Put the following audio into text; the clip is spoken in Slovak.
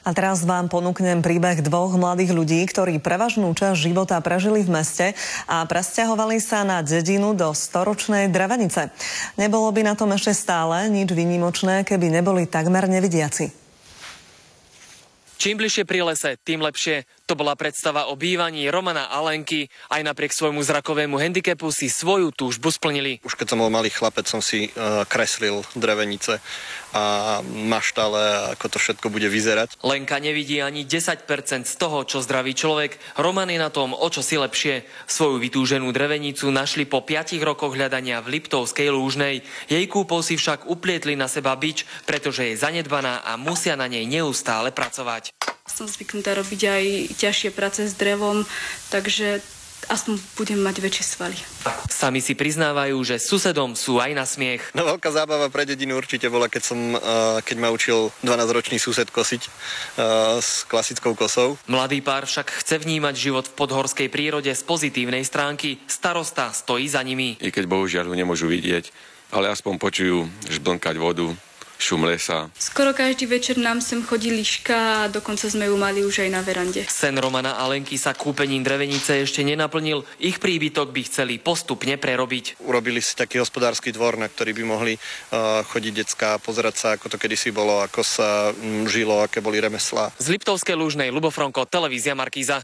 A teraz vám ponúknem príbeh dvoch mladých ľudí, ktorí prevažnú časť života prežili v meste a presťahovali sa na dedinu do storočnej Drevenice. Nebolo by na tom ešte stále nič výnimočné, keby neboli takmer nevidiaci. Čím bližšie pri lese, tým lepšie. To bola predstava o bývaní Romana a Lenky. Aj napriek svojmu zrakovému handicapu si svoju túžbu splnili. Už keď som bol malý chlapec, som si kreslil drevenice a maštale, ako to všetko bude vyzerať. Lenka nevidí ani 10% z toho, čo zdravý človek. Roman je na tom o čosi lepšie. Svoju vytúženú drevenicu našli po 5 rokoch hľadania v Liptovskej Lúžnej. Jej kúpou si však uplietli na seba bič, pretože je zanedbaná a musia na nej neustále pracovať. Som zvyknutá robiť aj ťažšie práce s drevom, takže aspoň budem mať väčšie svaly. Sami si priznávajú, že susedom sú aj na smiech. No, veľká zábava pre dedinu určite bola, keď ma učil 12-ročný sused kosiť s klasickou kosou. Mladý pár však chce vnímať život v podhorskej prírode z pozitívnej stránky. Starosta stojí za nimi. I keď bohužiaľ ho nemôžu vidieť, ale aspoň počujú žblnkať vodu, šum lesa. Skoro každý večer nám sem chodí liška a dokonca sme ju mali už aj na verande. Sen Romana a Lenky sa kúpením drevenice ešte nenaplnil. Ich príbytok by chceli postupne prerobiť. Urobili si taký hospodársky dvor, na ktorý by mohli chodiť decká, pozerať sa, ako to kedysi bolo, ako sa žilo, aké boli remeslá. Z Liptovskej Lúžnej, Ľubo Fronko, televízia Markíza.